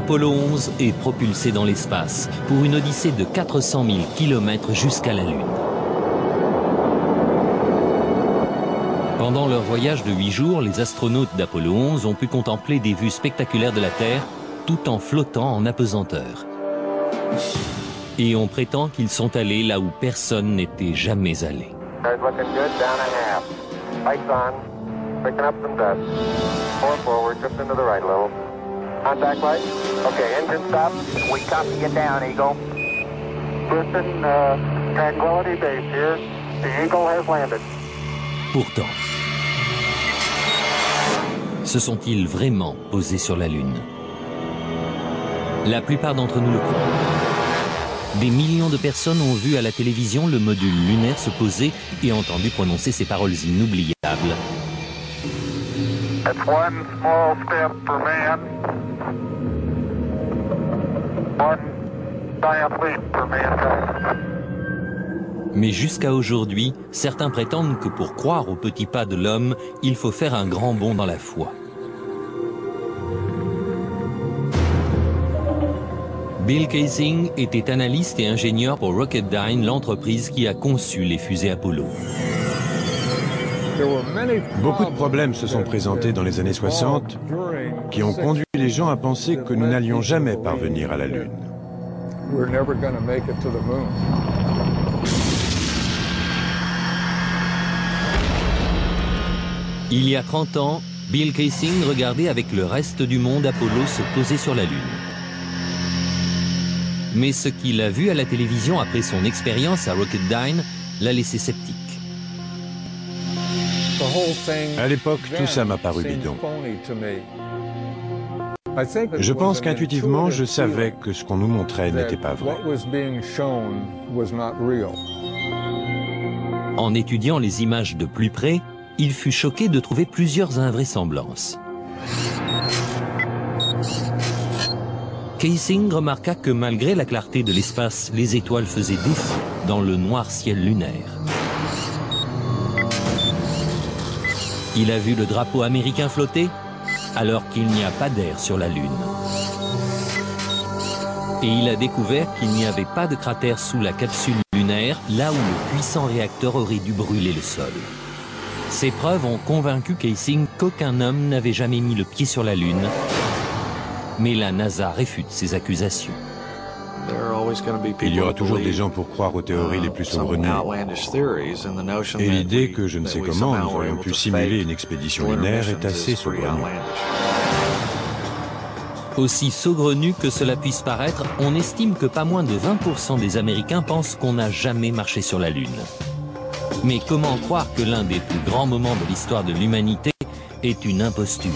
Apollo 11 est propulsé dans l'espace pour une odyssée de 400 000 km jusqu'à la Lune. Pendant leur voyage de 8 jours, les astronautes d'Apollo 11 ont pu contempler des vues spectaculaires de la Terre tout en flottant en apesanteur. Et on prétend qu'ils sont allés là où personne n'était jamais allé. Contact light. Okay, engine stop. We copy you down, Eagle. Listen, Tranquility Base here. The Eagle has landed. Pourtant, se sont-ils vraiment posés sur la Lune? La plupart d'entre nous le croient. Des millions de personnes ont vu à la télévision le module lunaire se poser et entendu prononcer ces paroles inoubliables. That's one small step for man. One giant leap for mankind. Mais jusqu'à aujourd'hui, certains prétendent que pour croire au petit pas de l'homme, il faut faire un grand bond dans la foi. Bill Kaysing était analyste et ingénieur pour Rocketdyne, l'entreprise qui a conçu les fusées Apollo. Beaucoup de problèmes se sont présentés dans les années 60 qui ont conduit les gens à penser que nous n'allions jamais parvenir à la Lune. Il y a 30 ans, Bill Kaysing regardait avec le reste du monde Apollo se poser sur la Lune. Mais ce qu'il a vu à la télévision après son expérience à Rocketdyne l'a laissé sceptique. À l'époque, tout ça m'a paru bidon. Je pense qu'intuitivement, je savais que ce qu'on nous montrait n'était pas vrai. En étudiant les images de plus près, il fut choqué de trouver plusieurs invraisemblances. Kaysing remarqua que malgré la clarté de l'espace, les étoiles faisaient défaut dans le noir ciel lunaire. Il a vu le drapeau américain flotter alors qu'il n'y a pas d'air sur la Lune. Et il a découvert qu'il n'y avait pas de cratère sous la capsule lunaire, là où le puissant réacteur aurait dû brûler le sol. Ces preuves ont convaincu Kaysing qu'aucun homme n'avait jamais mis le pied sur la Lune. Mais la NASA réfute ces accusations. Il y aura toujours des gens pour croire aux théories les plus saugrenues. Et l'idée que je ne sais comment nous aurions pu simuler une expédition lunaire est assez saugrenue. Aussi saugrenu que cela puisse paraître, on estime que pas moins de 20% des Américains pensent qu'on n'a jamais marché sur la Lune. Mais comment croire que l'un des plus grands moments de l'histoire de l'humanité est une imposture?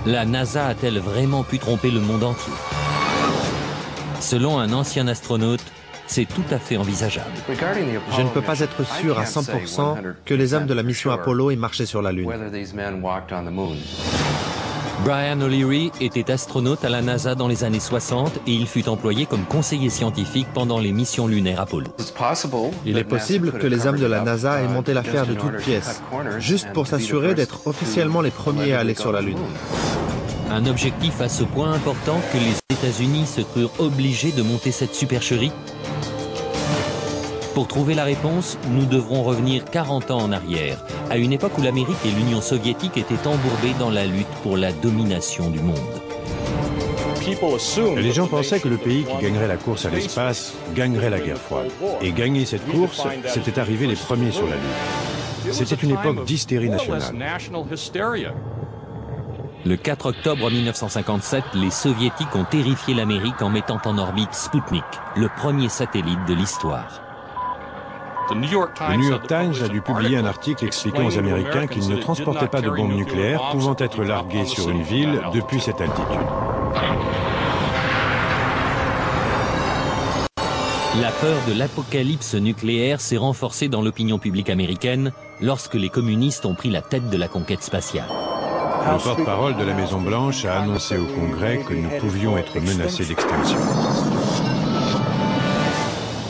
La NASA a-t-elle vraiment pu tromper le monde entier? Selon un ancien astronaute, c'est tout à fait envisageable. Je ne peux pas être sûr à 100% que les hommes de la mission Apollo aient marché sur la Lune. Brian O'Leary était astronaute à la NASA dans les années 60 et il fut employé comme conseiller scientifique pendant les missions lunaires Apollo. Il est possible que les hommes de la NASA aient monté l'affaire de toutes pièces, juste pour s'assurer d'être officiellement les premiers à aller sur la Lune. Un objectif à ce point important que les États-Unis se crurent obligés de monter cette supercherie? Pour trouver la réponse, nous devrons revenir 40 ans en arrière, à une époque où l'Amérique et l'Union soviétique étaient embourbées dans la lutte pour la domination du monde. Les gens pensaient que le pays qui gagnerait la course à l'espace gagnerait la guerre froide. Et gagner cette course, c'était arriver les premiers sur la Lune. C'était une époque d'hystérie nationale. Le 4 octobre 1957, les Soviétiques ont terrifié l'Amérique en mettant en orbite Sputnik, le premier satellite de l'histoire. Le New York Times a dû publier un article expliquant aux Américains qu'ils ne transportaient pas de bombes nucléaires pouvant être larguées sur une ville depuis cette altitude. La peur de l'apocalypse nucléaire s'est renforcée dans l'opinion publique américaine lorsque les communistes ont pris la tête de la conquête spatiale. Le porte-parole de la Maison-Blanche a annoncé au Congrès que nous pouvions être menacés d'extinction.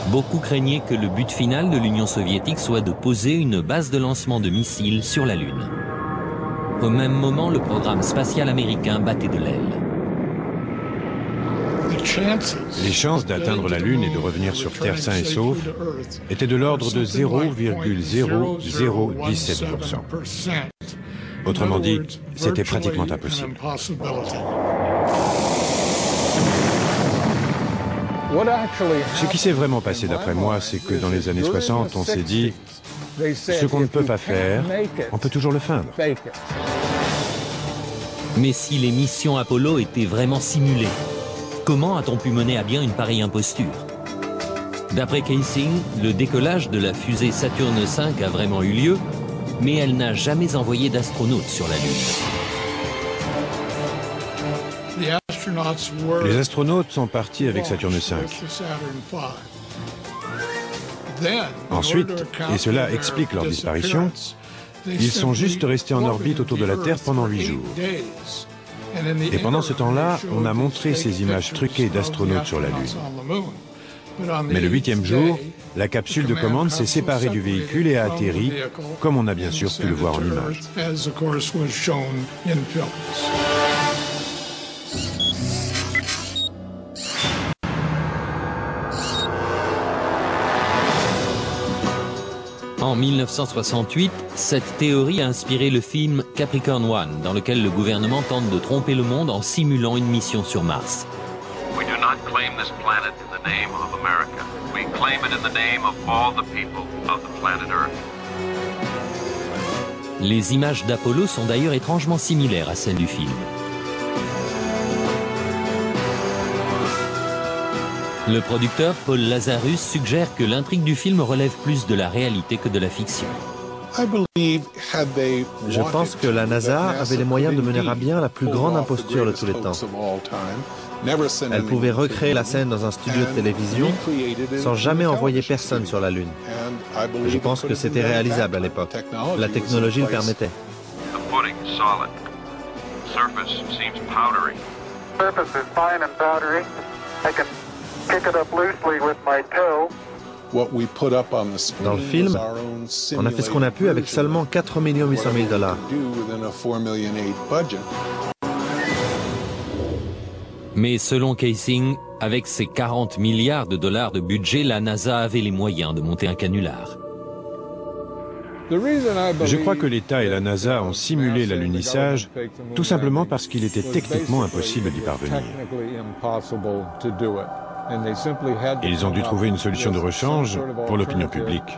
Beaucoup craignaient que le but final de l'Union soviétique soit de poser une base de lancement de missiles sur la Lune. Au même moment, le programme spatial américain battait de l'aile. Les chances d'atteindre la Lune et de revenir sur Terre sain et sauf étaient de l'ordre de 0,0017%. Autrement dit, c'était pratiquement impossible. Ce qui s'est vraiment passé d'après moi, c'est que dans les années 60, on s'est dit, ce qu'on ne peut pas faire, on peut toujours le feindre. Mais si les missions Apollo étaient vraiment simulées, comment a-t-on pu mener à bien une pareille imposture? D'après Kaysing, le décollage de la fusée Saturne V a vraiment eu lieu, mais elle n'a jamais envoyé d'astronautes sur la Lune. Les astronautes sont partis avec Saturne V. Ensuite, et cela explique leur disparition, ils sont juste restés en orbite autour de la Terre pendant 8 jours. Et pendant ce temps-là, on a montré ces images truquées d'astronautes sur la Lune. Mais le 8e jour, la capsule de commande s'est séparée du véhicule et a atterri, comme on a bien sûr pu le voir en images. En 1968, cette théorie a inspiré le film Capricorn One, dans lequel le gouvernement tente de tromper le monde en simulant une mission sur Mars. We do not claim this planet in the name of America. We claim it in the name of all the people of the planet Earth. Les images d'Apollo sont d'ailleurs étrangement similaires à celles du film. Le producteur Paul Lazarus suggère que l'intrigue du film relève plus de la réalité que de la fiction. Je pense que la NASA avait les moyens de mener à bien la plus grande imposture de tous les temps. Elle pouvait recréer la scène dans un studio de télévision sans jamais envoyer personne sur la Lune. Je pense que c'était réalisable à l'époque. La technologie le permettait. Dans le film, on a fait ce qu'on a pu avec seulement 4 800 000 $. Mais selon Kaysing, avec ses 40 milliards de dollars de budget, la NASA avait les moyens de monter un canular. Je crois que l'État et la NASA ont simulé l'alunissage tout simplement parce qu'il était techniquement impossible d'y parvenir. Et ils ont dû trouver une solution de rechange pour l'opinion publique.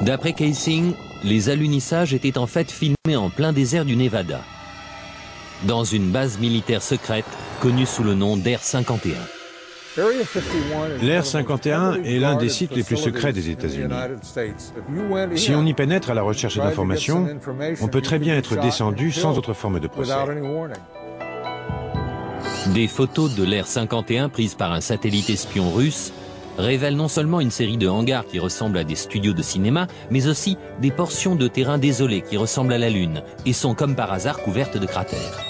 D'après Kaysing, les alunissages étaient en fait filmés en plein désert du Nevada, dans une base militaire secrète connue sous le nom d'Air 51. L'Air 51 est l'un des sites les plus secrets des États-Unis. Si on y pénètre à la recherche d'informations, on peut très bien être descendu sans autre forme de procès. Des photos de l'Air 51 prises par un satellite espion russe révèlent non seulement une série de hangars qui ressemblent à des studios de cinéma, mais aussi des portions de terrain désolées qui ressemblent à la Lune et sont comme par hasard couvertes de cratères.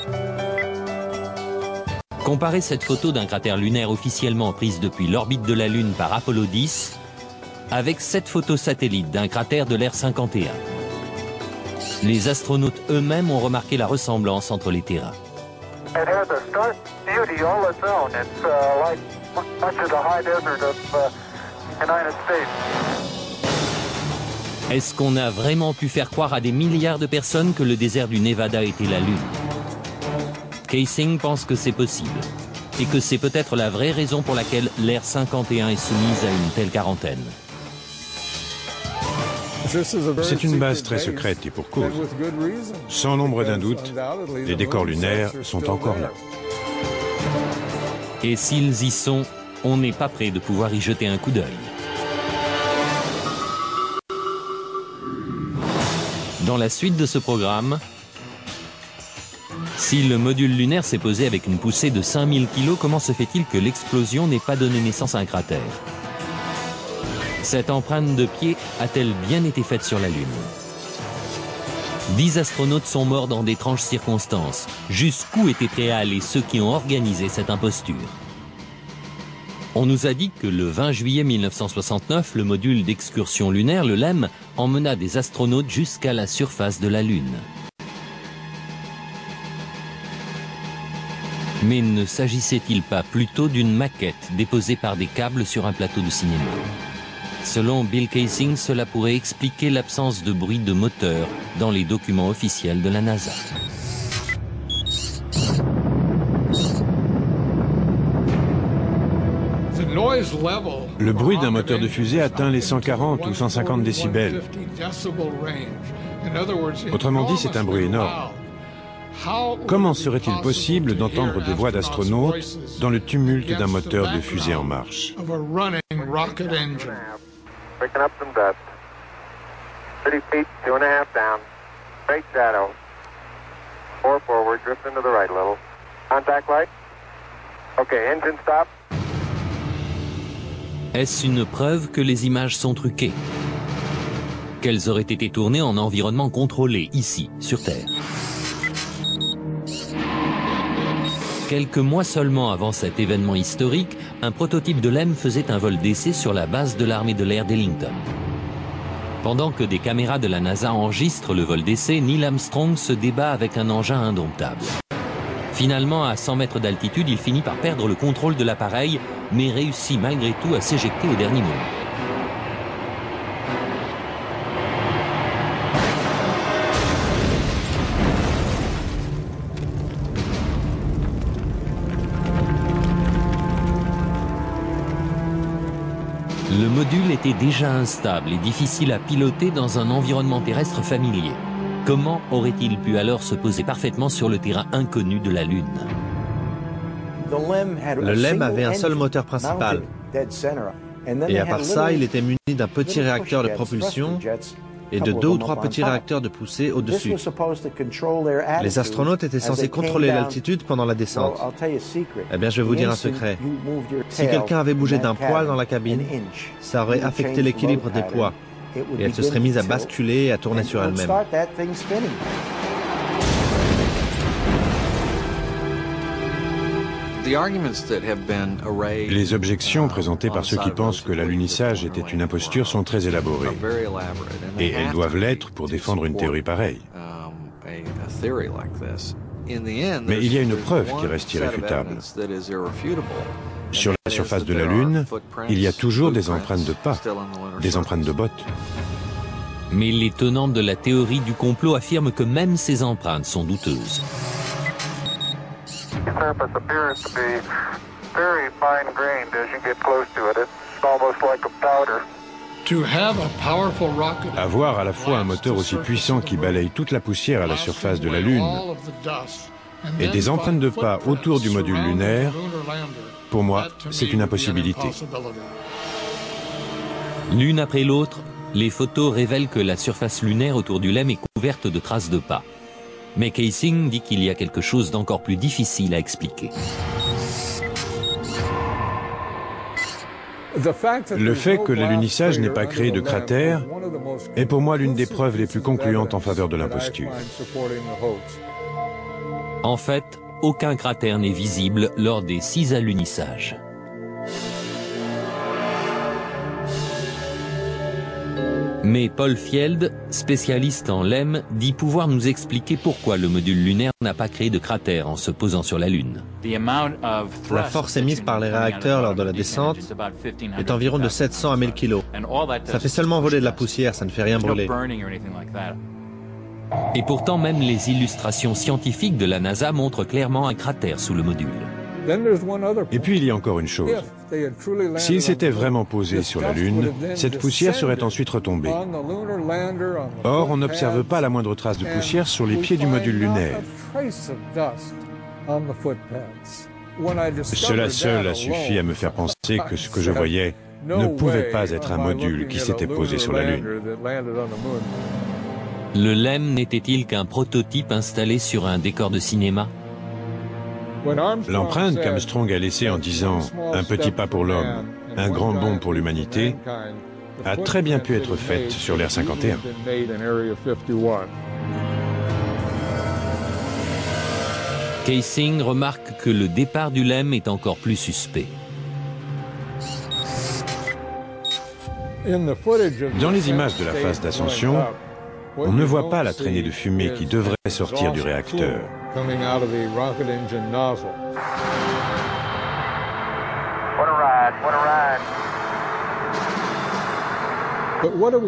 Comparez cette photo d'un cratère lunaire officiellement prise depuis l'orbite de la Lune par Apollo 10 avec cette photo satellite d'un cratère de l'Air 51. Les astronautes eux-mêmes ont remarqué la ressemblance entre les terrains. Est-ce qu'on a vraiment pu faire croire à des milliards de personnes que le désert du Nevada était la Lune? Kaysing pense que c'est possible, et que c'est peut-être la vraie raison pour laquelle l'Air 51 est soumise à une telle quarantaine. C'est une base très secrète et pour cause. Sans l'ombre d'un doute, les décors lunaires sont encore là. Et s'ils y sont, on n'est pas prêt de pouvoir y jeter un coup d'œil. Dans la suite de ce programme, si le module lunaire s'est posé avec une poussée de 5000 kg, comment se fait-il que l'explosion n'ait pas donné naissance à un cratère? Cette empreinte de pied a-t-elle bien été faite sur la Lune? 10 astronautes sont morts dans d'étranges circonstances. Jusqu'où étaient prêts à aller ceux qui ont organisé cette imposture? On nous a dit que le 20 juillet 1969, le module d'excursion lunaire, le LEM, emmena des astronautes jusqu'à la surface de la Lune. Mais ne s'agissait-il pas plutôt d'une maquette déposée par des câbles sur un plateau de cinéma? Selon Bill Kaysing, cela pourrait expliquer l'absence de bruit de moteur dans les documents officiels de la NASA. Le bruit d'un moteur de fusée atteint les 140 ou 150 décibels. Autrement dit, c'est un bruit énorme. Comment serait-il possible d'entendre des voix d'astronautes dans le tumulte d'un moteur de fusée en marche? Picking up some dust. 30 feet, 2.5 down. Straight shadow. 4 forward, drift into the right a little. Contact light. Okay, engine stop. Est-ce une preuve que les images sont truquées? Qu'elles auraient été tournées en environnement contrôlé, ici, sur Terre? Quelques mois seulement avant cet événement historique, un prototype de LEM faisait un vol d'essai sur la base de l'armée de l'air d'Ellington. Pendant que des caméras de la NASA enregistrent le vol d'essai, Neil Armstrong se débat avec un engin indomptable. Finalement, à 100 mètres d'altitude, il finit par perdre le contrôle de l'appareil, mais réussit malgré tout à s'éjecter au dernier moment. Le module était déjà instable et difficile à piloter dans un environnement terrestre familier. Comment aurait-il pu alors se poser parfaitement sur le terrain inconnu de la Lune? Le LEM avait un seul moteur principal. Et à part ça, il était muni d'un petit réacteur de propulsion et de 2 ou 3 petits réacteurs de poussée au-dessus. Les astronautes étaient censés contrôler l'altitude pendant la descente. Eh bien, je vais vous dire un secret. Si quelqu'un avait bougé d'un poil dans la cabine, ça aurait affecté l'équilibre des poids. Et elle se serait mise à basculer et à tourner sur elle-même. Les objections présentées par ceux qui pensent que l'alunissage était une imposture sont très élaborées. Et elles doivent l'être pour défendre une théorie pareille. Mais il y a une preuve qui reste irréfutable. Sur la surface de la Lune, il y a toujours des empreintes de pas, des empreintes de bottes. Mais les tenants de la théorie du complot affirment que même ces empreintes sont douteuses. The surface appears to be very fine-grained as you get close to it. It's almost like a powder. Avoir à la fois un moteur aussi puissant qui balaye toute la poussière à la surface de la Lune et des empreintes de pas autour du module lunaire, pour moi, c'est une impossibilité. L'une après l'autre, les photos révèlent que la surface lunaire autour du LEM est couverte de traces de pas. Mais Kaysing dit qu'il y a quelque chose d'encore plus difficile à expliquer. Le fait que l'alunissage n'ait pas créé de cratère est pour moi l'une des preuves les plus concluantes en faveur de l'imposture. En fait, aucun cratère n'est visible lors des 6 alunissages. Mais Paul Fjeld, spécialiste en LEM, dit pouvoir nous expliquer pourquoi le module lunaire n'a pas créé de cratère en se posant sur la Lune. La force émise par les réacteurs lors de la descente est environ de 700 à 1000 kg. Ça fait seulement voler de la poussière, ça ne fait rien brûler. Et pourtant, même les illustrations scientifiques de la NASA montrent clairement un cratère sous le module. Et puis il y a encore une chose. S'il s'était vraiment posé sur la Lune, cette poussière serait ensuite retombée. Or, on n'observe pas la moindre trace de poussière sur les pieds du module lunaire. Cela seul a suffi à me faire penser que ce que je voyais ne pouvait pas être un module qui s'était posé sur la Lune. Le LEM n'était-il qu'un prototype installé sur un décor de cinéma? L'empreinte qu'Armstrong a laissée en disant « un petit pas pour l'homme, un grand bond pour l'humanité » a très bien pu être faite sur l'Air 51. Kaysing remarque que le départ du LEM est encore plus suspect. Dans les images de la phase d'ascension, on ne voit pas la traînée de fumée qui devrait sortir du réacteur.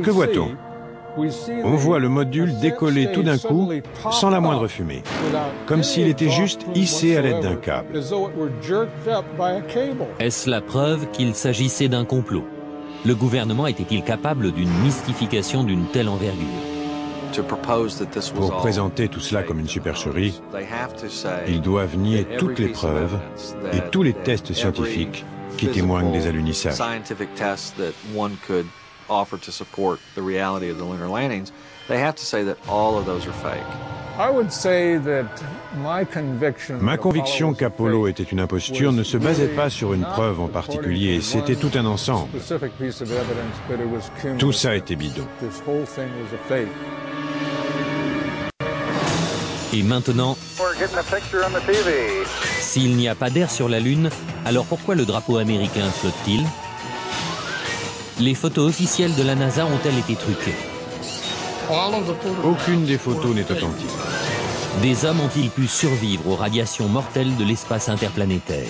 Que voit-on? On voit le module décoller tout d'un coup, sans la moindre fumée, comme s'il était juste hissé à l'aide d'un câble. Est-ce la preuve qu'il s'agissait d'un complot? Le gouvernement était-il capable d'une mystification d'une telle envergure? Pour présenter tout cela comme une supercherie, ils doivent nier toutes les preuves et tous les tests scientifiques qui témoignent des alunisages. Ma conviction qu'Apollo était une imposture ne se basait pas sur une preuve en particulier, c'était tout un ensemble. Tout ça était bidon. Et maintenant, s'il n'y a pas d'air sur la Lune, alors pourquoi le drapeau américain flotte-t-il? Les photos officielles de la NASA ont-elles été truquées? Aucune des photos n'est authentique. Des hommes ont-ils pu survivre aux radiations mortelles de l'espace interplanétaire?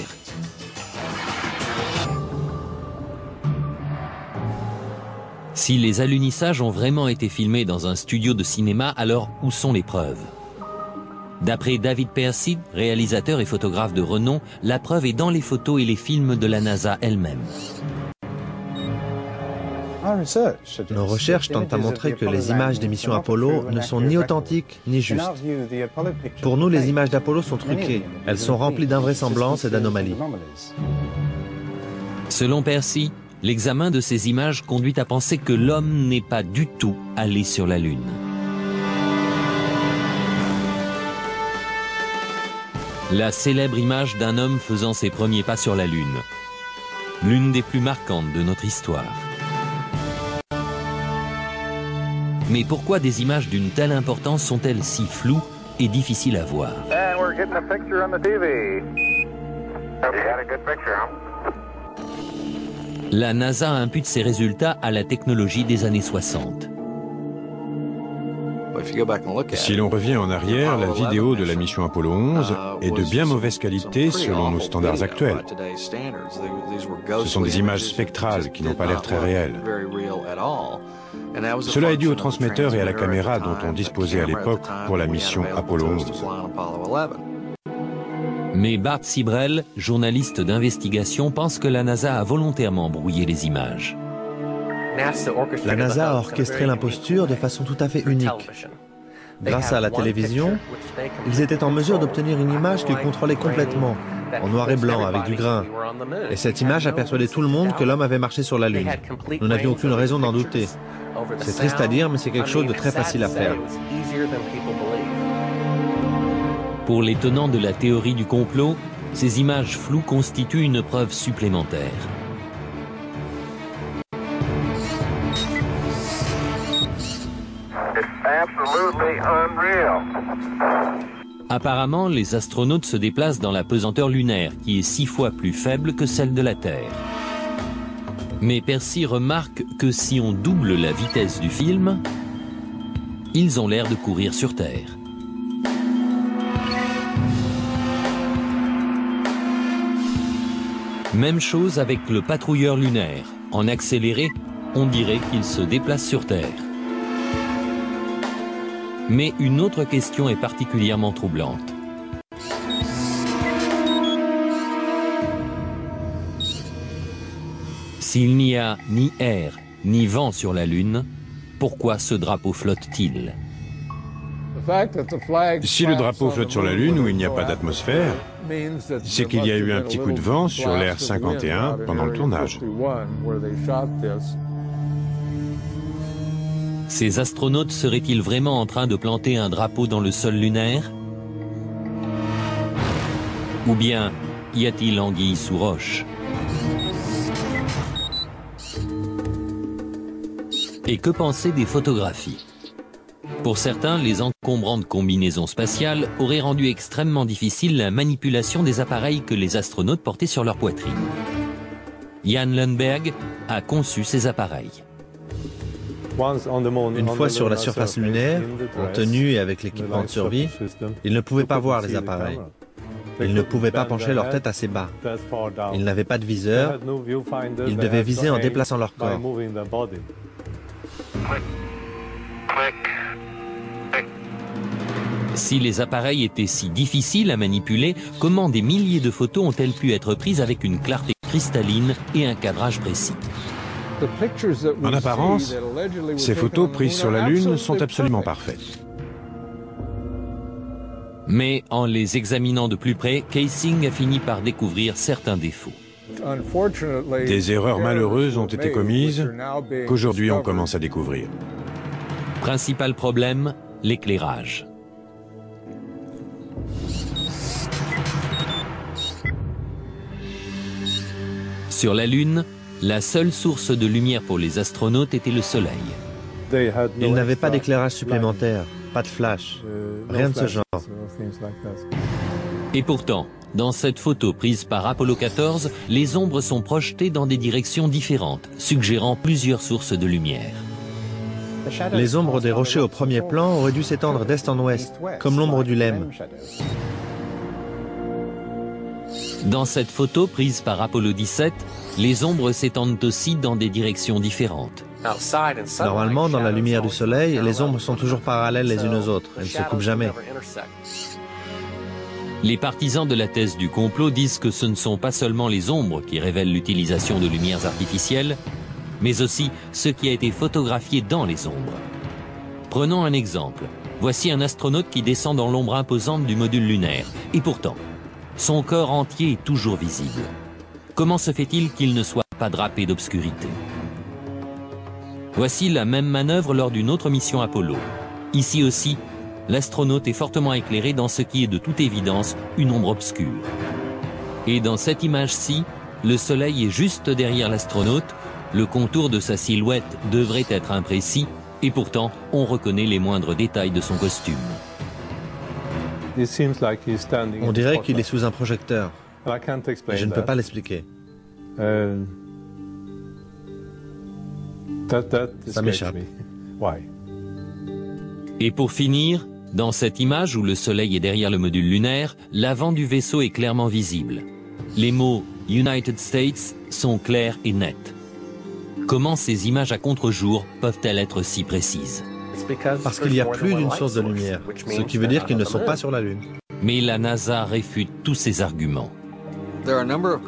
Si les alunissages ont vraiment été filmés dans un studio de cinéma, alors où sont les preuves? D'après David Percy, réalisateur et photographe de renom, la preuve est dans les photos et les films de la NASA elle-même. Nos recherches tentent à montrer que les images des missions Apollo ne sont ni authentiques ni justes. Pour nous, les images d'Apollo sont truquées. Elles sont remplies d'invraisemblances et d'anomalies. Selon Percy, l'examen de ces images conduit à penser que l'homme n'est pas du tout allé sur la Lune. La célèbre image d'un homme faisant ses premiers pas sur la Lune. L'une des plus marquantes de notre histoire. Mais pourquoi des images d'une telle importance sont-elles si floues et difficiles à voir? La NASA impute ses résultats à la technologie des années 60. Si l'on revient en arrière, la vidéo de la mission Apollo 11 est de bien mauvaise qualité selon nos standards actuels. Ce sont des images spectrales qui n'ont pas l'air très réelles. Cela est dû au transmetteur et à la caméra dont on disposait à l'époque pour la mission Apollo 11. Mais Bart Sibrel, journaliste d'investigation, pense que la NASA a volontairement brouillé les images. La NASA a orchestré l'imposture de façon tout à fait unique. Grâce à la télévision, ils étaient en mesure d'obtenir une image qu'ils contrôlaient complètement, en noir et blanc, avec du grain. Et cette image a persuadé tout le monde que l'homme avait marché sur la Lune. Nous n'avions aucune raison d'en douter. C'est triste à dire, mais c'est quelque chose de très facile à faire. Pour les tenants de la théorie du complot, ces images floues constituent une preuve supplémentaire. Apparemment, les astronautes se déplacent dans la pesanteur lunaire, qui est 6 fois plus faible que celle de la Terre. Mais Percy remarque que si on double la vitesse du film, ils ont l'air de courir sur Terre. Même chose avec le patrouilleur lunaire. En accéléré, on dirait qu'il se déplace sur Terre. Mais une autre question est particulièrement troublante. S'il n'y a ni air, ni vent sur la Lune, pourquoi ce drapeau flotte-t-il? Si le drapeau flotte sur la Lune où il n'y a pas d'atmosphère, c'est qu'il y a eu un petit coup de vent sur l'Air 51 pendant le tournage. Ces astronautes seraient-ils vraiment en train de planter un drapeau dans le sol lunaire? Ou bien y a-t-il anguille sous roche? Et que penser des photographies? Pour certains, les encombrantes combinaisons spatiales auraient rendu extrêmement difficile la manipulation des appareils que les astronautes portaient sur leur poitrine. Jan Lundberg a conçu ces appareils. Une fois sur la surface lunaire, en tenue et avec l'équipement de survie, ils ne pouvaient pas voir les appareils. Ils ne pouvaient pas pencher leur tête assez bas. Ils n'avaient pas de viseur. Ils devaient viser en déplaçant leur corps. Si les appareils étaient si difficiles à manipuler, comment des milliers de photos ont-elles pu être prises avec une clarté cristalline et un cadrage précis? En apparence, ces photos prises sur la Lune sont absolument parfaites. Mais en les examinant de plus près, Kaysing a fini par découvrir certains défauts. Des erreurs malheureuses ont été commises qu'aujourd'hui on commence à découvrir. Principal problème, l'éclairage. Sur la Lune, la seule source de lumière pour les astronautes était le Soleil. Ils n'avaient pas d'éclairage supplémentaire, pas de flash, rien de ce genre. Et pourtant, dans cette photo prise par Apollo 14, les ombres sont projetées dans des directions différentes, suggérant plusieurs sources de lumière. Les ombres des rochers au premier plan auraient dû s'étendre d'est en ouest, comme l'ombre du Lemme. Dans cette photo prise par Apollo 17, les ombres s'étendent aussi dans des directions différentes. Normalement, dans la lumière du soleil, les ombres sont toujours parallèles les unes aux autres. Elles ne se coupent jamais. Les partisans de la thèse du complot disent que ce ne sont pas seulement les ombres qui révèlent l'utilisation de lumières artificielles, mais aussi ce qui a été photographié dans les ombres. Prenons un exemple. Voici un astronaute qui descend dans l'ombre imposante du module lunaire. Et pourtant, son corps entier est toujours visible. Comment se fait-il qu'il ne soit pas drapé d'obscurité? Voici la même manœuvre lors d'une autre mission Apollo. Ici aussi, l'astronaute est fortement éclairé dans ce qui est de toute évidence une ombre obscure. Et dans cette image-ci, le soleil est juste derrière l'astronaute, le contour de sa silhouette devrait être imprécis, et pourtant on reconnaît les moindres détails de son costume. On dirait qu'il est sous un projecteur. Je ne peux pas l'expliquer. Ça m'échappe. Et pour finir, dans cette image où le soleil est derrière le module lunaire, l'avant du vaisseau est clairement visible. Les mots « United States » sont clairs et nets. Comment ces images à contre-jour peuvent-elles être si précises? Parce qu'il y a plus d'une source de lumière, ce qui veut dire qu'ils ne sont pas sur la Lune. Mais la NASA réfute tous ces arguments.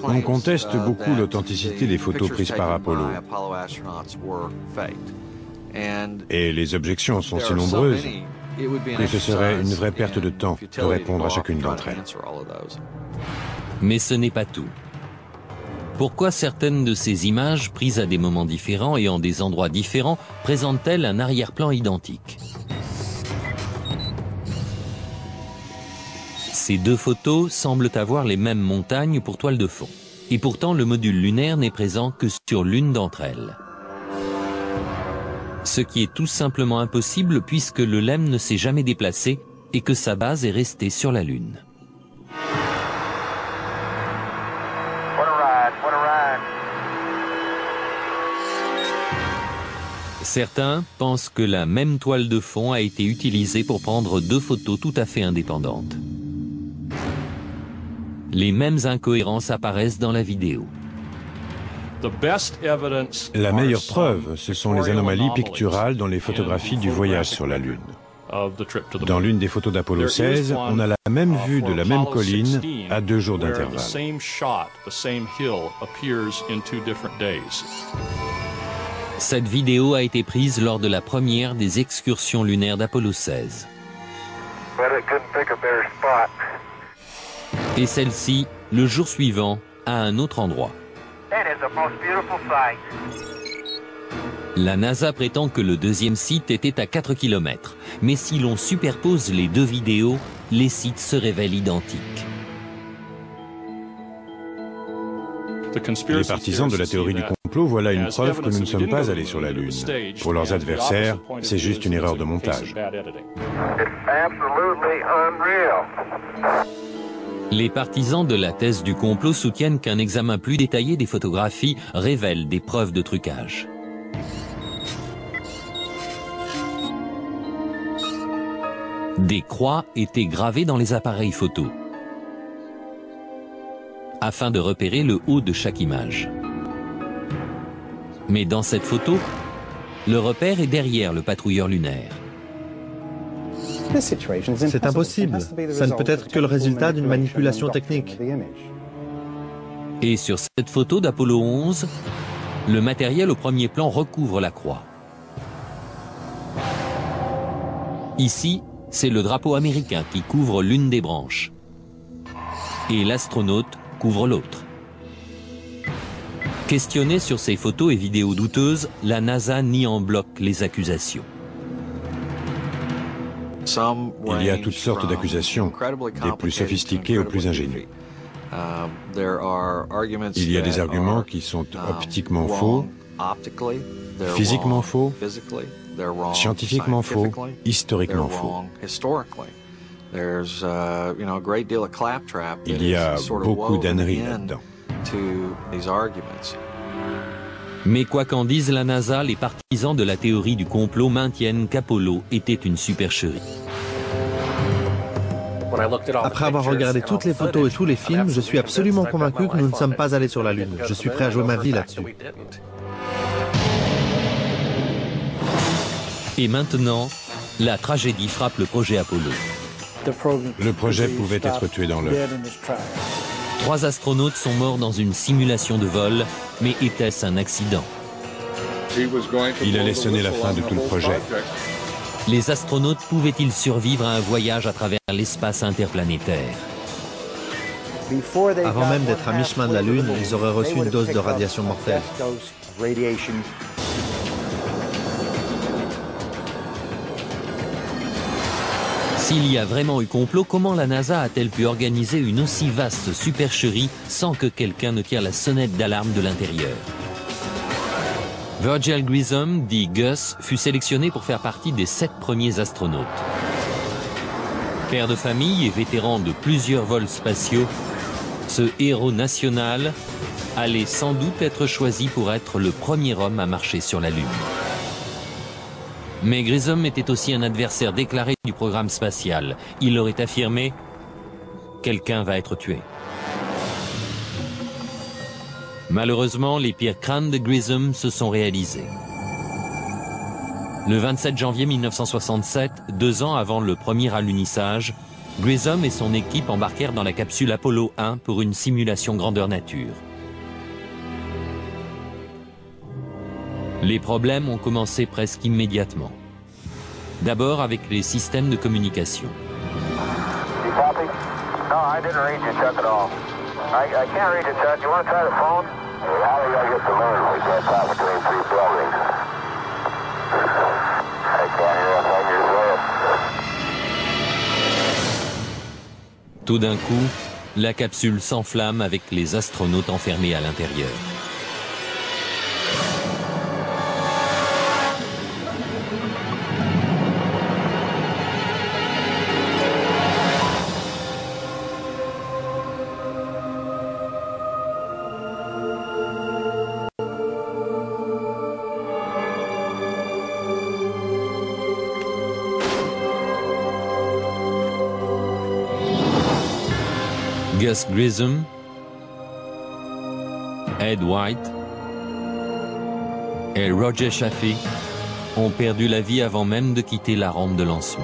On conteste beaucoup l'authenticité des photos prises par Apollo. Et les objections sont si nombreuses que ce serait une vraie perte de temps de répondre à chacune d'entre elles. Mais ce n'est pas tout. Pourquoi certaines de ces images, prises à des moments différents et en des endroits différents, présentent-elles un arrière-plan identique? Ces deux photos semblent avoir les mêmes montagnes pour toile de fond. Et pourtant, le module lunaire n'est présent que sur l'une d'entre elles. Ce qui est tout simplement impossible puisque le LEM ne s'est jamais déplacé et que sa base est restée sur la Lune. Certains pensent que la même toile de fond a été utilisée pour prendre deux photos tout à fait indépendantes. Les mêmes incohérences apparaissent dans la vidéo. La meilleure preuve, ce sont les anomalies picturales dans les photographies du voyage sur la Lune. Dans l'une des photos d'Apollo 16, on a la même vue de la même colline à 2 jours d'intervalle. Cette vidéo a été prise lors de la première des excursions lunaires d'Apollo 16. Et celle-ci, le jour suivant, à un autre endroit. La NASA prétend que le deuxième site était à 4 km, mais si l'on superpose les deux vidéos, les sites se révèlent identiques. Les partisans de la théorie du complot voient là une preuve que nous ne sommes pas allés sur la Lune. Pour leurs adversaires, c'est juste une erreur de montage. Les partisans de la thèse du complot soutiennent qu'un examen plus détaillé des photographies révèle des preuves de trucage. Des croix étaient gravées dans les appareils photo, afin de repérer le haut de chaque image. Mais dans cette photo, le repère est derrière le patrouilleur lunaire. C'est impossible. Ça ne peut être que le résultat d'une manipulation technique. Et sur cette photo d'Apollo 11, le matériel au premier plan recouvre la croix. Ici, c'est le drapeau américain qui couvre l'une des branches. Et l'astronaute couvre l'autre. Questionnée sur ces photos et vidéos douteuses, la NASA nie en bloc les accusations. Il y a toutes sortes d'accusations, des plus sophistiquées aux plus ingénues. Il y a des arguments qui sont optiquement faux, physiquement faux, scientifiquement faux, historiquement faux. Il y a beaucoup d'âneries là-dedans. Mais quoi qu'en dise la NASA, les partisans de la théorie du complot maintiennent qu'Apollo était une supercherie. Après avoir regardé toutes les photos et tous les films, je suis absolument convaincu que nous ne sommes pas allés sur la Lune. Je suis prêt à jouer ma vie là-dessus. Et maintenant, la tragédie frappe le projet Apollo. Le projet pouvait être tué dans l'œuf. 3 astronautes sont morts dans une simulation de vol, mais était-ce un accident? Il allait sonner la fin de tout le projet. Les astronautes pouvaient-ils survivre à un voyage à travers l'espace interplanétaire? Avant même d'être à mi-chemin de la Lune, ils auraient reçu une dose de radiation mortelle. S'il y a vraiment eu complot, comment la NASA a-t-elle pu organiser une aussi vaste supercherie sans que quelqu'un ne tire la sonnette d'alarme de l'intérieur? Virgil Grissom, dit Gus, fut sélectionné pour faire partie des 7 premiers astronautes. Père de famille et vétéran de plusieurs vols spatiaux, ce héros national allait sans doute être choisi pour être le premier homme à marcher sur la Lune. Mais Grissom était aussi un adversaire déclaré du programme spatial. Il aurait affirmé « Quelqu'un va être tué ». Malheureusement, les pires craintes de Grissom se sont réalisées. Le 27 janvier 1967, 2 ans avant le premier alunissage, Grissom et son équipe embarquèrent dans la capsule Apollo 1 pour une simulation grandeur nature. Les problèmes ont commencé presque immédiatement. D'abord avec les systèmes de communication. Tout d'un coup, la capsule s'enflamme avec les astronautes enfermés à l'intérieur. Gus Grissom, Ed White et Roger Chaffee ont perdu la vie avant même de quitter la rampe de lancement.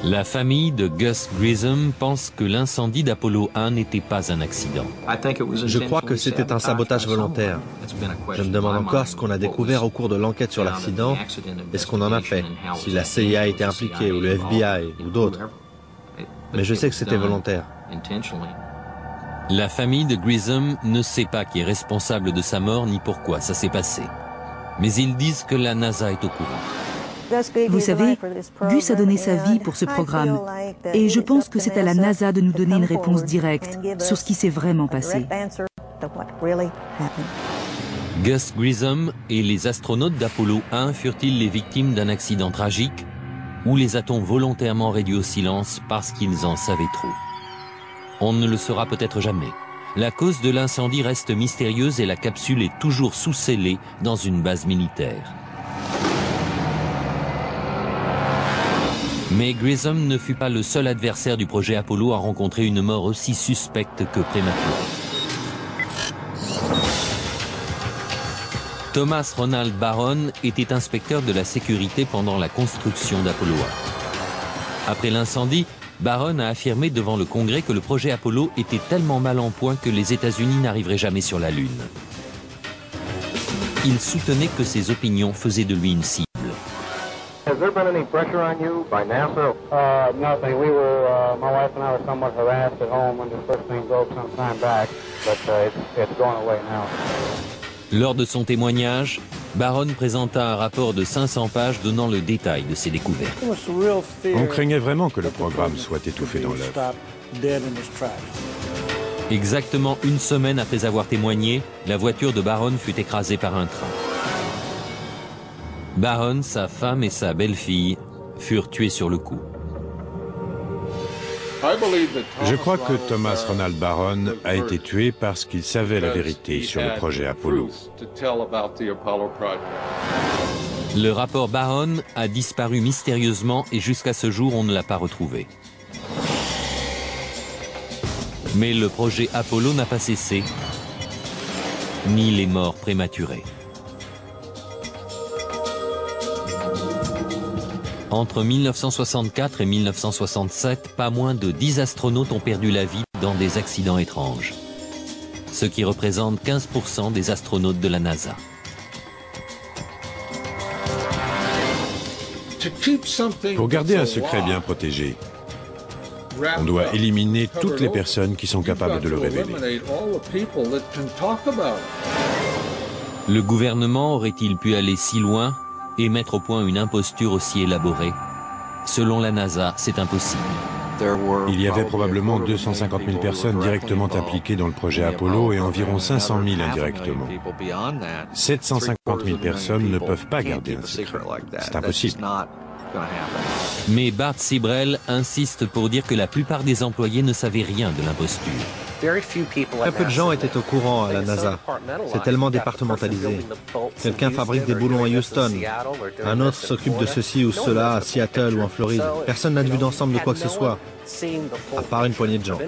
La famille de Gus Grissom pense que l'incendie d'Apollo 1 n'était pas un accident. Je crois que c'était un sabotage volontaire. Je me demande encore ce qu'on a découvert au cours de l'enquête sur l'accident et ce qu'on en a fait, si la CIA était impliquée ou le FBI ou d'autres. Mais je sais que c'était volontaire. La famille de Grissom ne sait pas qui est responsable de sa mort ni pourquoi ça s'est passé. Mais ils disent que la NASA est au courant. Vous savez, Gus a donné sa vie pour ce programme et je pense que c'est à la NASA de nous donner une réponse directe sur ce qui s'est vraiment passé. Gus Grissom et les astronautes d'Apollo 1 furent-ils les victimes d'un accident tragique ou les a-t-on volontairement réduits au silence parce qu'ils en savaient trop? On ne le saura peut-être jamais. La cause de l'incendie reste mystérieuse et la capsule est toujours sous-scellée dans une base militaire. Mais Grissom ne fut pas le seul adversaire du projet Apollo à rencontrer une mort aussi suspecte que prématurée. Thomas Ronald Barron était inspecteur de la sécurité pendant la construction d'Apollo 1. Après l'incendie, Barron a affirmé devant le Congrès que le projet Apollo était tellement mal en point que les États-Unis n'arriveraient jamais sur la Lune. Il soutenait que ses opinions faisaient de lui une cible. Has there been any pressure on you by NASA? Nothing. We were, my wife and I were somewhat harassed at home when this first thing broke some time back, but it's going away now. Lors de son témoignage, Barron présenta un rapport de 500 pages donnant le détail de ses découvertes. On craignait vraiment que le programme soit étouffé dans l'œuf. Exactement une semaine après avoir témoigné, la voiture de Barron fut écrasée par un train. Barron, sa femme et sa belle-fille furent tués sur le coup. Je crois que Thomas Ronald Barron a été tué parce qu'il savait la vérité sur le projet Apollo. Le rapport Barron a disparu mystérieusement et jusqu'à ce jour, on ne l'a pas retrouvé. Mais le projet Apollo n'a pas cessé, ni les morts prématurées. Entre 1964 et 1967, pas moins de 10 astronautes ont perdu la vie dans des accidents étranges, ce qui représente 15% des astronautes de la NASA. Pour garder un secret bien protégé, on doit éliminer toutes les personnes qui sont capables de le révéler. Le gouvernement aurait-il pu aller si loin et mettre au point une imposture aussi élaborée? Selon la NASA, c'est impossible. Il y avait probablement 250 000 personnes directement impliquées dans le projet Apollo et environ 500 000 indirectement. 750 000 personnes ne peuvent pas garder un secret. C'est impossible. Mais Bart Sibrel insiste pour dire que la plupart des employés ne savaient rien de l'imposture. Très peu de gens étaient au courant à la NASA. C'est tellement départementalisé. Quelqu'un fabrique des boulons à Houston. Un autre s'occupe de ceci ou cela à Seattle ou en Floride. Personne n'a de vue d'ensemble de quoi que ce soit, à part une poignée de gens.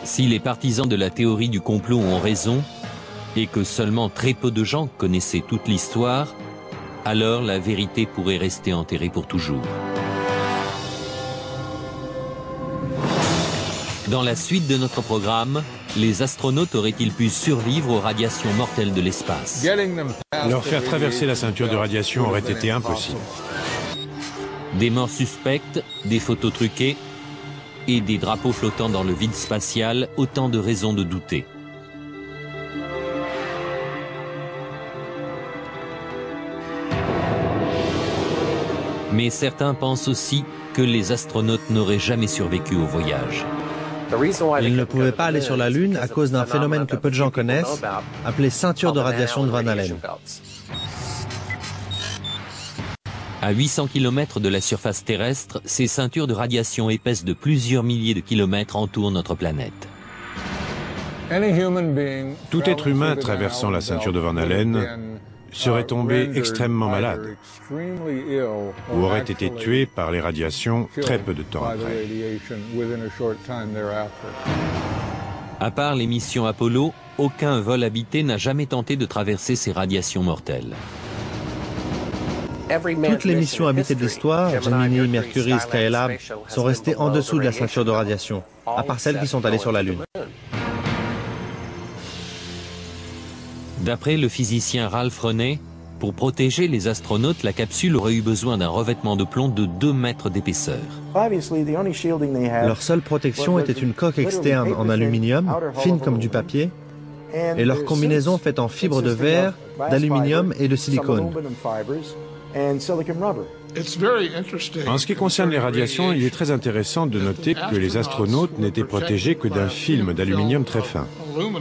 Si les partisans de la théorie du complot ont raison, et que seulement très peu de gens connaissaient toute l'histoire, alors la vérité pourrait rester enterrée pour toujours. Dans la suite de notre programme, les astronautes auraient-ils pu survivre aux radiations mortelles de l'espace? Leur faire traverser la ceinture de radiation aurait été impossible. Des morts suspectes, des photos truquées et des drapeaux flottant dans le vide spatial, autant de raisons de douter. Mais certains pensent aussi que les astronautes n'auraient jamais survécu au voyage. Ils ne pouvaient pas aller sur la Lune à cause d'un phénomène que peu de gens connaissent, appelé ceinture de radiation de Van Allen. À 800 km de la surface terrestre, ces ceintures de radiation épaisses de plusieurs milliers de kilomètres entourent notre planète. Tout être humain traversant la ceinture de Van Allen serait tombé extrêmement malade ou aurait été tué par les radiations très peu de temps après. À part les missions Apollo, aucun vol habité n'a jamais tenté de traverser ces radiations mortelles. Toutes les missions habitées de l'histoire, Gemini, Mercury, Skylab, sont restées en dessous de la ceinture de radiation, à part celles qui sont allées sur la Lune. D'après le physicien Ralph Reney, pour protéger les astronautes, la capsule aurait eu besoin d'un revêtement de plomb de 2 mètres d'épaisseur. Leur seule protection était une coque externe en aluminium, fine comme du papier, et leur combinaison faite en fibres de verre, d'aluminium et de silicone. En ce qui concerne les radiations, il est très intéressant de noter que les astronautes n'étaient protégés que d'un film d'aluminium très fin,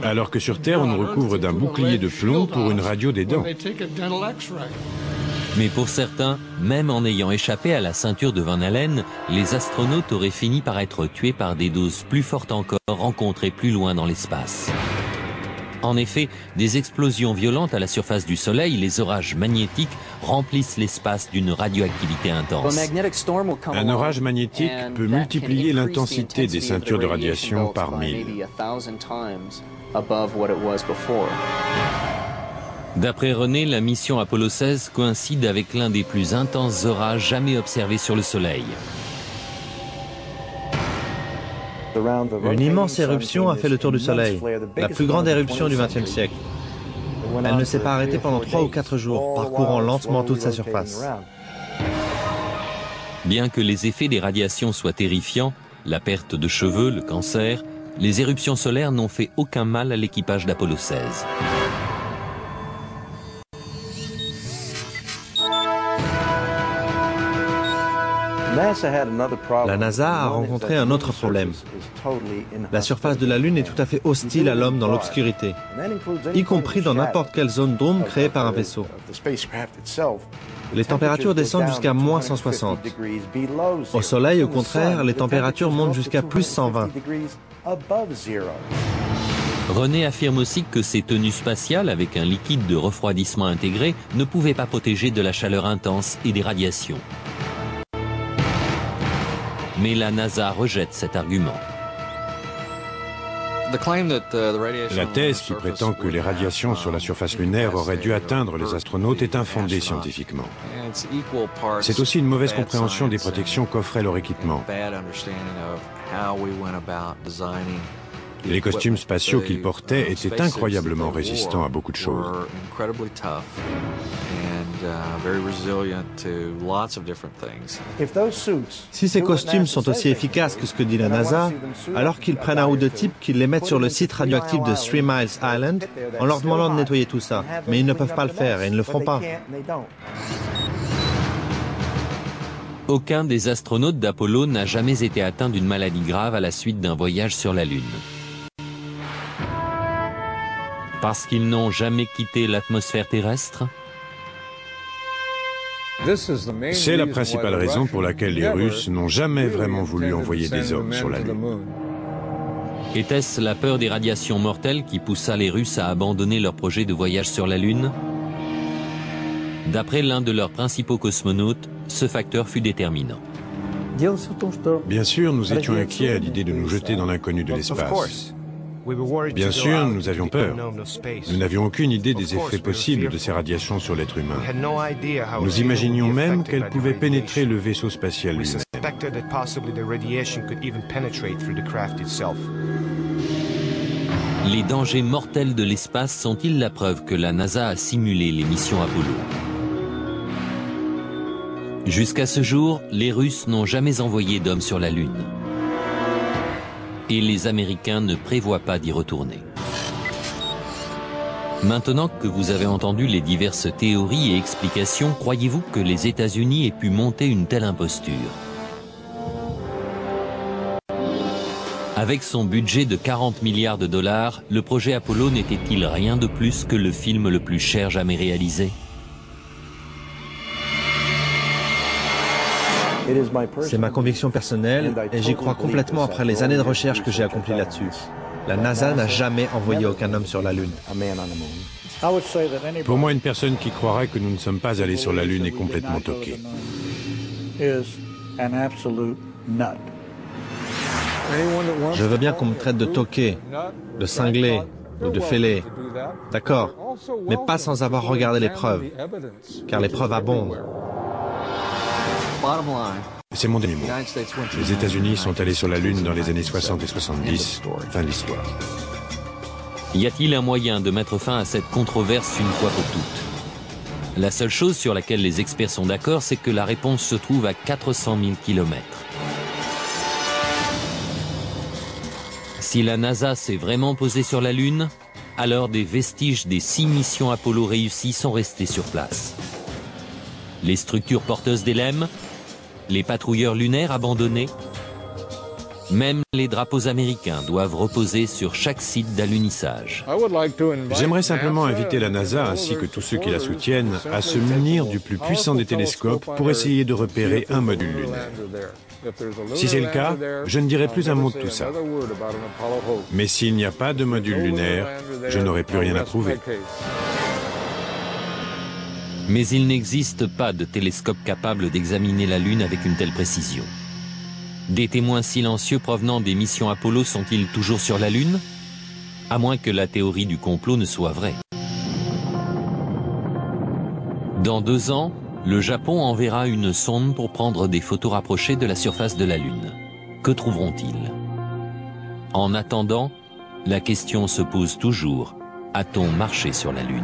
alors que sur Terre, on nous recouvre d'un bouclier de plomb pour une radio des dents. Mais pour certains, même en ayant échappé à la ceinture de Van Allen, les astronautes auraient fini par être tués par des doses plus fortes encore rencontrées plus loin dans l'espace. En effet, des explosions violentes à la surface du Soleil, les orages magnétiques, remplissent l'espace d'une radioactivité intense. Un orage magnétique peut multiplier l'intensité des ceintures de radiation par 1000. D'après René, la mission Apollo 16 coïncide avec l'un des plus intenses orages jamais observés sur le Soleil. Une immense éruption a fait le tour du Soleil, la plus grande éruption du XXe siècle. Elle ne s'est pas arrêtée pendant 3 ou 4 jours, parcourant lentement toute sa surface. Bien que les effets des radiations soient terrifiants, la perte de cheveux, le cancer, les éruptions solaires n'ont fait aucun mal à l'équipage d'Apollo 16. La NASA a rencontré un autre problème. La surface de la Lune est tout à fait hostile à l'homme dans l'obscurité, y compris dans n'importe quelle zone d'ombre créée par un vaisseau. Les températures descendent jusqu'à moins 160. Au Soleil, au contraire, les températures montent jusqu'à plus 120. René affirme aussi que ces tenues spatiales avec un liquide de refroidissement intégré ne pouvaient pas protéger de la chaleur intense et des radiations. Mais la NASA rejette cet argument. La thèse qui prétend que les radiations sur la surface lunaire auraient dû atteindre les astronautes est infondée scientifiquement. C'est aussi une mauvaise compréhension des protections qu'offrait leur équipement. Les costumes spatiaux qu'ils portaient étaient incroyablement résistants à beaucoup de choses. Si ces costumes sont aussi efficaces que ce que dit la NASA, alors qu'ils prennent un ou deux types, qu'ils les mettent sur le site radioactif de 3 Miles Island en leur demandant de nettoyer tout ça. Mais ils ne peuvent pas le faire et ils ne le feront pas. Aucun des astronautes d'Apollo n'a jamais été atteint d'une maladie grave à la suite d'un voyage sur la Lune. Parce qu'ils n'ont jamais quitté l'atmosphère terrestre? C'est la principale raison pour laquelle les Russes n'ont jamais vraiment voulu envoyer des hommes sur la Lune. Était-ce la peur des radiations mortelles qui poussa les Russes à abandonner leur projet de voyage sur la Lune? D'après l'un de leurs principaux cosmonautes, ce facteur fut déterminant. Bien sûr, nous étions inquiets à l'idée de nous jeter dans l'inconnu de l'espace. Bien sûr, nous avions peur. Nous n'avions aucune idée des effets possibles de ces radiations sur l'être humain. Nous imaginions même qu'elles pouvaient pénétrer le vaisseau spatial lui-même. Les dangers mortels de l'espace sont-ils la preuve que la NASA a simulé les missions Apollo? Jusqu'à ce jour, les Russes n'ont jamais envoyé d'hommes sur la Lune. Et les Américains ne prévoient pas d'y retourner. Maintenant que vous avez entendu les diverses théories et explications, croyez-vous que les États-Unis aient pu monter une telle imposture? Avec son budget de 40 milliards de dollars, le projet Apollo n'était-il rien de plus que le film le plus cher jamais réalisé? C'est ma conviction personnelle et j'y crois complètement après les années de recherche que j'ai accomplies là-dessus. La NASA n'a jamais envoyé aucun homme sur la Lune. Pour moi, une personne qui croirait que nous ne sommes pas allés sur la Lune est complètement toquée. Je veux bien qu'on me traite de toqué, de cinglé ou de fêlé. D'accord, mais pas sans avoir regardé les preuves, car les preuves abondent. C'est mon dernier mot. Les États-Unis sont allés sur la Lune dans les années 60 et 70. Fin de l'histoire. Y a-t-il un moyen de mettre fin à cette controverse une fois pour toutes? La seule chose sur laquelle les experts sont d'accord, c'est que la réponse se trouve à 400 000 km. Si la NASA s'est vraiment posée sur la Lune, alors des vestiges des 6 missions Apollo réussies sont restés sur place. Les structures porteuses d'LM, les patrouilleurs lunaires abandonnés, Même les drapeaux américains doivent reposer sur chaque site d'alunissage. J'aimerais simplement inviter la NASA ainsi que tous ceux qui la soutiennent à se munir du plus puissant des télescopes pour essayer de repérer un module lunaire. Si c'est le cas, je ne dirai plus un mot de tout ça. Mais s'il n'y a pas de module lunaire, je n'aurai plus rien à prouver. Mais il n'existe pas de télescope capable d'examiner la Lune avec une telle précision. Des témoins silencieux provenant des missions Apollo sont-ils toujours sur la Lune? À moins que la théorie du complot ne soit vraie. Dans 2 ans, le Japon enverra une sonde pour prendre des photos rapprochées de la surface de la Lune. Que trouveront-ils? En attendant, la question se pose toujours, a-t-on marché sur la Lune?